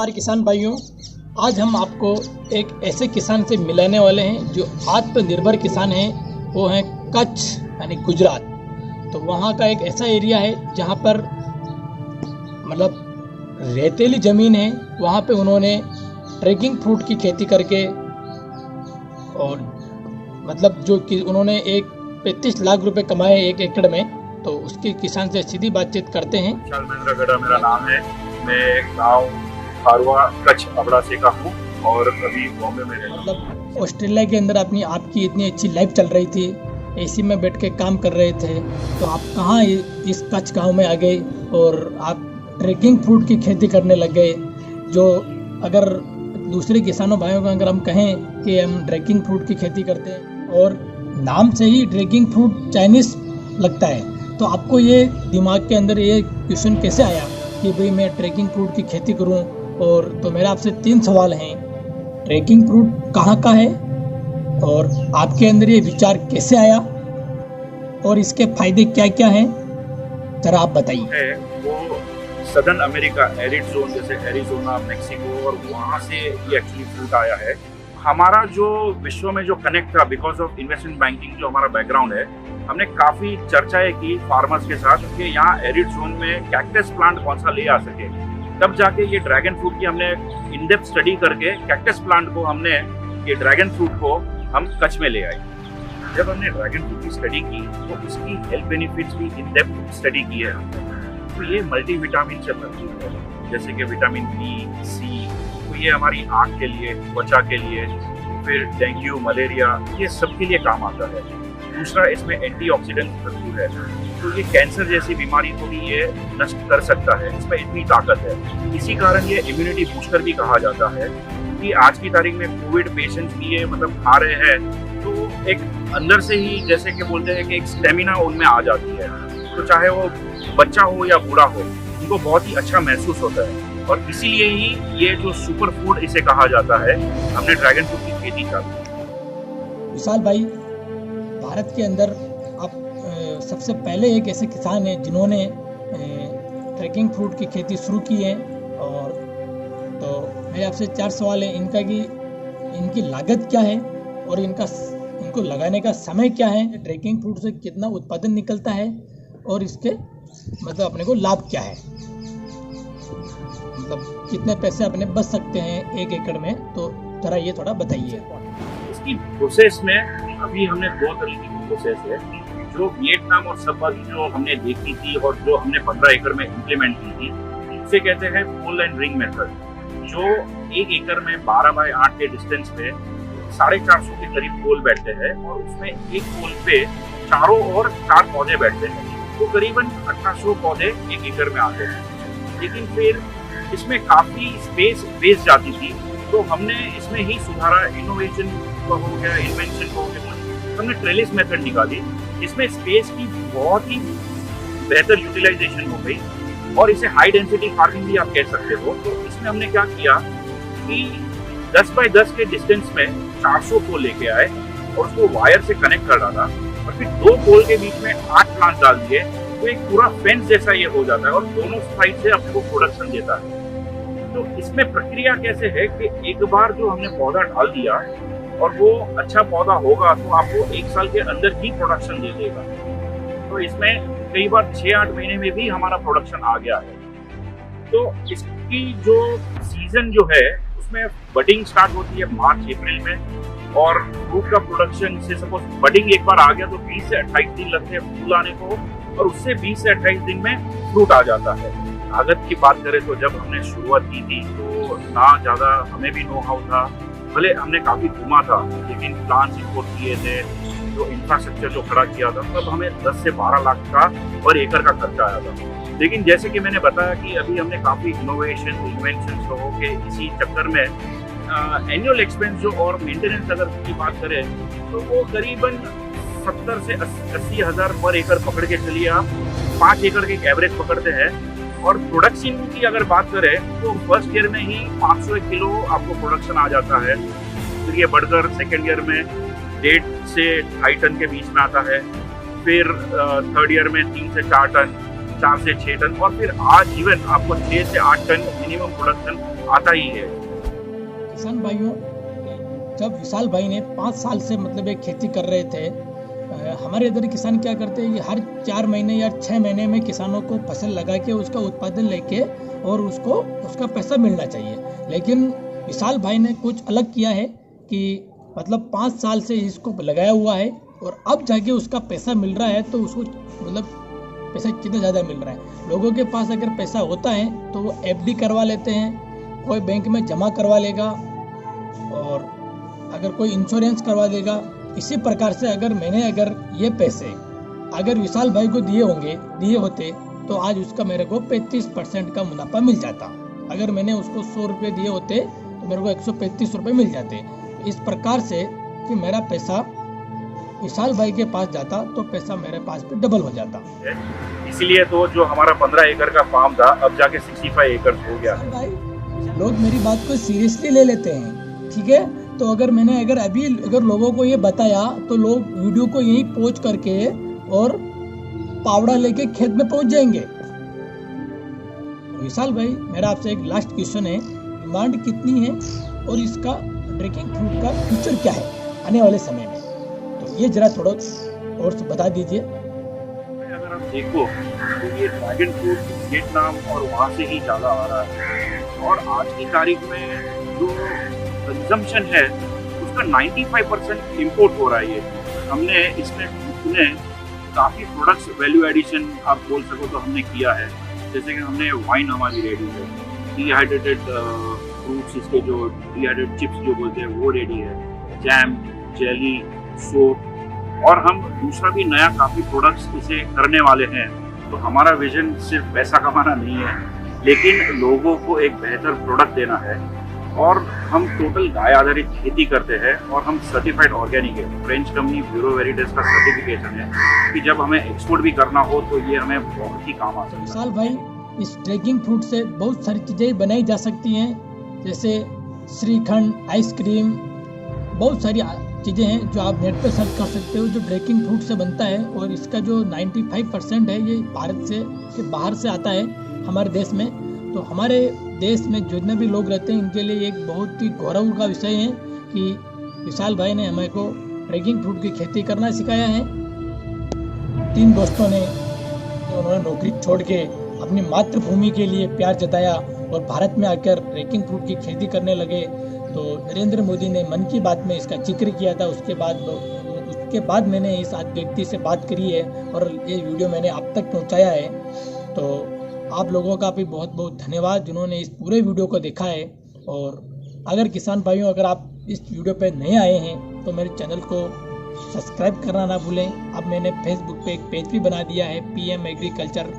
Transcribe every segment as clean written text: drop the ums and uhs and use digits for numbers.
नमस्कार किसान भाइयों, आज हम आपको एक ऐसे किसान से मिलाने वाले हैं जो आत्मनिर्भर किसान हैं। वो हैं कच्छ यानी गुजरात। तो वहाँ का एक ऐसा एरिया है जहाँ पर मतलब रेतीली ज़मीन है। वहाँ पे उन्होंने ड्रैगन फ्रूट की खेती करके और मतलब जो कि उन्होंने 35 लाख रुपए कमाए 1 एकड़ में। तो उसके किसान से सीधी बातचीत करते हैं। महेंद्र गढ़ा मेरा नाम है। मैं गांव खारवा कच्छ अबड़ासी का हूँ और अभी बॉम्बे में रहता हूँ। मतलब ऑस्ट्रेलिया के अंदर आपकी इतनी अच्छी लाइफ चल रही थी, एसी में बैठ के काम कर रहे थे, तो आप कहाँ इस कच्छ गांव में आ गए और आप ड्रैगन फ्रूट की खेती करने लग गए। जो अगर दूसरे किसानों भाइयों को अगर हम कहें कि हम ड्रैगन फ्रूट की खेती करते हैं और नाम से ही ड्रैगन फ्रूट चाइनीज लगता है, तो आपको ये दिमाग के अंदर ये क्वेश्चन कैसे आया कि भाई मैं ड्रैगन फ्रूट की खेती करूं। और तो मेरा आपसे 3 सवाल हैं। ड्रैगन फ्रूट कहाँ का है और आपके अंदर ये विचार कैसे आया और इसके फायदे क्या क्या हैं, जरा आप बताइए। वो सदर्न अमेरिका एरिड जोन जैसे एरिजोना, मेक्सिको और वहाँ से ये एक्चुअली फ्रूट आया है। हमारा जो विश्व में जो कनेक्ट था बिकॉज ऑफ इन्वेस्टमेंट बैंकिंग, जो हमारा बैकग्राउंड है, हमने काफ़ी चर्चाएं की फार्मर्स के साथ कि यहाँ एरिड जोन में कैक्टस प्लांट कौन सा ले आ सके। तब जाके ये ड्रैगन फ्रूट की हमने इन डेप्थ स्टडी करके कैक्टस प्लांट को हमने ये ड्रैगन फ्रूट को हम कच्छ में ले आए। जब हमने ड्रैगन फ्रूट की स्टडी की तो उसकी हेल्थ बेनिफिट्स भी इन डेप्थ स्टडी की है। तो ये मल्टी विटामिन से भरपूर है, जैसे कि विटामिन बी, सी। तो ये हमारी आँख के लिए, त्वचा के लिए, फिर डेंगू, मलेरिया, ये सब के लिए काम आता है। दूसरा, इसमें एंटीऑक्सीडेंट भरपूर है, तो ये कैंसर जैसी बीमारी को भी ये नष्ट कर सकता है। इसमें इतनी ताकत है। इसी कारण ये इम्यूनिटी बूस्टर भी कहा जाता है कि आज की तारीख में कोविड पेशेंट्स भी ये मतलब खा रहे हैं तो एक अंदर से ही जैसे कि बोलते हैं कि एक स्टेमिना उनमें आ जाती है। तो चाहे वो बच्चा हो या बूढ़ा हो, उनको बहुत ही अच्छा महसूस होता है। और इसीलिए ही ये जो सुपर फूड इसे कहा जाता है, हमने ड्रैगन फ्रूट की खेती चालू। विशाल भाई, भारत के अंदर आप सबसे पहले एक ऐसे किसान हैं जिन्होंने ड्रैगन फ्रूट की खेती शुरू की है। और तो मेरे आपसे 4 सवाल हैं इनका कि इनकी लागत क्या है और इनको लगाने का समय क्या है, ड्रैगन फ्रूट से कितना उत्पादन निकलता है और इसके मतलब अपने को लाभ क्या है, मतलब कितने पैसे अपने बच सकते हैं 1 एकड़ में। तो जरा ये थोड़ा बताइए। इसकी प्रोसेस में अभी हमने 2 तरीके की प्रोसेस है, जो वियतनाम और सब बात जो हमने देखी थी और जो हमने 15 एकड़ में इम्प्लीमेंट की थी, उसे कहते हैं पोल एंड रिंग मेथड। जो 1 एकड़ में 12 बाय 8 के डिस्टेंस पे 450 के करीब पोल बैठते हैं और उसमें एक पोल पे चारों ओर 4 पौधे बैठते हैं, तो करीबन 1800 पौधे 1 एकड़ में आते हैं। लेकिन फिर इसमें काफ़ी स्पेस वेस्ट जाती थी, तो हमने इसमें ही सुधारा। इनोवेशन हो गया, इन्वेंशन हो गया, हमने ट्रेलिस मेथड निकाली। इसमें स्पेस की बहुत ही बेहतर यूटिलाइजेशन हो गई और इसे हाई डेंसिटी फार्मिंग भी आप कह सकते हो। तो इसमें हमने क्या किया कि 10 बाय 10 के डिस्टेंस में 400 पोल लेके आए और उसको वायर से कनेक्ट कर डाला और फिर 2 पोल के बीच में 8 प्लांट डाल दिए, तो एक पूरा फेंस जैसा ये हो जाता है और दोनों साइड से आपको प्रोडक्शन देता है। तो इसमें प्रक्रिया कैसे है कि एक बार जो हमने पौधा डाल दिया और वो अच्छा पौधा होगा तो आपको 1 साल के अंदर ही प्रोडक्शन दे देगा। तो इसमें कई बार 6-8 महीने में भी हमारा प्रोडक्शन आ गया है। तो इसकी जो सीजन जो है उसमें बडिंग स्टार्ट होती है मार्च अप्रैल में और फ्रूट का प्रोडक्शन से सपोज बडिंग एक बार आ गया तो 20 से 28 दिन लगते हैं फूल आने को और उससे 20 से 28 दिन में फ्रूट आ जाता है। लागत की बात करें तो जब हमने शुरुआत की थी तो ना ज़्यादा हमें भी नो हाउ था, भले हमने काफ़ी घूमा था, लेकिन प्लान्स इंपोर्ट किए थे, जो इंफ्रास्ट्रक्चर जो खड़ा किया था, तब हमें 10 से 12 लाख का पर एकड़ का खर्चा आया था। लेकिन जैसे कि मैंने बताया कि अभी हमने काफ़ी इनोवेशन, इन्वेंशन हो के इसी चक्कर में एनुअल एक्सपेंस जो और मेंटेनेंस अगर की बात करें तो वो करीबन 70 से 80 हज़ार पर एकड़ पकड़ के चलिए आप। 5 एकड़ के एवरेज पकड़ते हैं। और प्रोडक्शन की अगर बात करें तो फर्स्ट ईयर में ही 500 किलो आपको प्रोडक्शन आ जाता है। फिर ये बढ़कर सेकेंड ईयर में 1.5 से 2.5 टन के बीच में आता है। फिर थर्ड ईयर में 3 से 4 टन, 4 से 6 टन, और फिर आज इवन आपको 6 से 8 टन मिनिमम प्रोडक्शन आता ही है। किसान भाइयों, जब विशाल भाई ने 5 साल से मतलब एक खेती कर रहे थे, हमारे इधर किसान क्या करते हैं कि हर 4 महीने या 6 महीने में किसानों को फसल लगा के उसका उत्पादन लेके और उसको उसका पैसा मिलना चाहिए। लेकिन विशाल भाई ने कुछ अलग किया है कि मतलब 5 साल से इसको लगाया हुआ है और अब जाके उसका पैसा मिल रहा है, तो उसको मतलब पैसा कितना ज़्यादा मिल रहा है। लोगों के पास अगर पैसा होता है तो वो FD करवा लेते हैं, कोई बैंक में जमा करवा लेगा और अगर कोई इंश्योरेंस करवा देगा। इसी प्रकार से अगर मैंने ये पैसे अगर विशाल भाई को दिए होते तो आज उसका मेरे को 35% का मुनाफा मिल जाता। अगर मैंने उसको 100 रुपये दिए होते तो मेरे को 135 रुपये मिल जाते। इस प्रकार से कि मेरा पैसा विशाल भाई के पास जाता तो पैसा मेरे पास भी डबल हो जाता। इसीलिए तो जो हमारा 15 एकड़ का फार्म था अब जाके 65 एकड़ हो गया। भाई लोग मेरी बात को सीरियसली ले लेते हैं, ठीक है। तो अगर मैंने अगर लोगों को ये बताया तो लोग वीडियो को यहीं पहुंच करके और पावड़ा लेके खेत में पहुंच जाएंगे। विशाल भाई, मेरा आपसे एक लास्ट क्वेश्चन है, डिमांड कितनी है और इसका ड्रैगन फ्रूट का फ्यूचर क्या है आने वाले समय में, तो ये जरा थोड़ा और बता दीजिए। अगर आप देखो तो ये ड्रैगन फ्रूट वियतनाम और वहाँ से ही ज़्यादा आ रहा है, और आज की तारीख में जो कंजम्पशन है उसका 95% इम्पोर्ट हो रहा है। ये हमने इसमें काफ़ी प्रोडक्ट्स वैल्यू एडिशन आप बोल सको तो हमने किया है। जैसे कि हमने वाइन हमारी रेडी है, डिहाइड्रेटेड फ्रूट्स, इसके जो डिहाइड्रेटेड चिप्स जो बोलते हैं वो रेडी है, जैम, जेली, सोप, और हम दूसरा भी नया काफ़ी प्रोडक्ट्स इसे करने वाले हैं। तो हमारा विजन सिर्फ पैसा कमाना नहीं है, लेकिन लोगों को एक बेहतर प्रोडक्ट देना है। और हम टोटल गाय आधारित खेती करते हैं और हम सर्टिफाइड ऑर्गेनिक है। फ्रेंच कंपनी ब्यूरो वेरिटेस का सर्टिफिकेशन है कि जब हमें एक्सपोर्ट भी करना हो तो ये हमें बहुत ही काम आ सकता है। विशाल भाई, इस ड्रैगन फ्रूट से बहुत सारी चीज़ें बनाई जा सकती हैं, जैसे श्रीखंड, आइसक्रीम, बहुत सारी चीज़ें हैं जो आप नेट पर सर्च कर सकते हो जो ड्रैगन फ्रूट से बनता है। और इसका जो 95% है ये भारत से बाहर से आता है हमारे देश में। तो हमारे देश में जितने भी लोग रहते हैं इनके लिए एक बहुत ही गौरव का विषय है कि विशाल भाई ने हमें को ड्रैगन फ्रूट की खेती करना सिखाया है। 3 दोस्तों ने उन्होंने नौकरी छोड़ के अपनी मातृभूमि के लिए प्यार जताया और भारत में आकर ड्रैगन फ्रूट की खेती करने लगे। तो नरेंद्र मोदी ने मन की बात में इसका जिक्र किया था। उसके बाद मैंने इस व्यक्ति से बात करी है और ये वीडियो मैंने आप तक पहुंचाया है। तो आप लोगों का भी बहुत बहुत धन्यवाद जिन्होंने इस पूरे वीडियो को देखा है। और अगर किसान भाइयों, अगर आप इस वीडियो पे नए आए हैं तो मेरे चैनल को सब्सक्राइब करना ना भूलें। अब मैंने फेसबुक पे एक पेज भी बना दिया है PM एग्रीकल्चर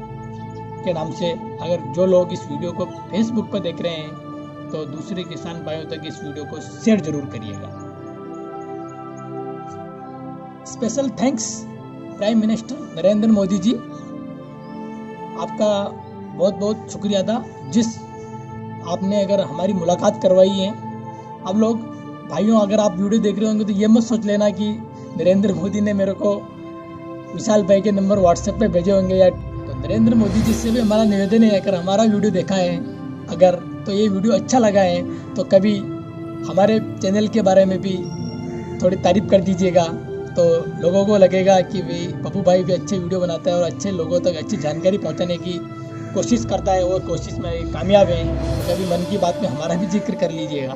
के नाम से। अगर जो लोग इस वीडियो को फेसबुक पर देख रहे हैं तो दूसरे किसान भाइयों तक इस वीडियो को शेयर जरूर करिएगा। Special thanks prime minister Narendra Modi ji, आपका बहुत बहुत शुक्रिया था जिस आपने अगर हमारी मुलाकात करवाई है। अब लोग भाइयों, अगर आप वीडियो देख रहे होंगे तो ये मत सोच लेना कि नरेंद्र मोदी ने मेरे को विशाल भाई के नंबर WhatsApp पे भेजे होंगे या तो नरेंद्र मोदी जी से भी हमारा निवेदन है, अगर हमारा वीडियो देखा है अगर तो ये वीडियो अच्छा लगा है तो कभी हमारे चैनल के बारे में भी थोड़ी तारीफ कर दीजिएगा। तो लोगों को लगेगा कि भाई पप्पू भाई भी अच्छे वीडियो बनाता है और अच्छे लोगों तक अच्छी जानकारी पहुंचाने की कोशिश करता है और कोशिश में कामयाब है। तो कभी मन की बात में हमारा भी जिक्र कर लीजिएगा।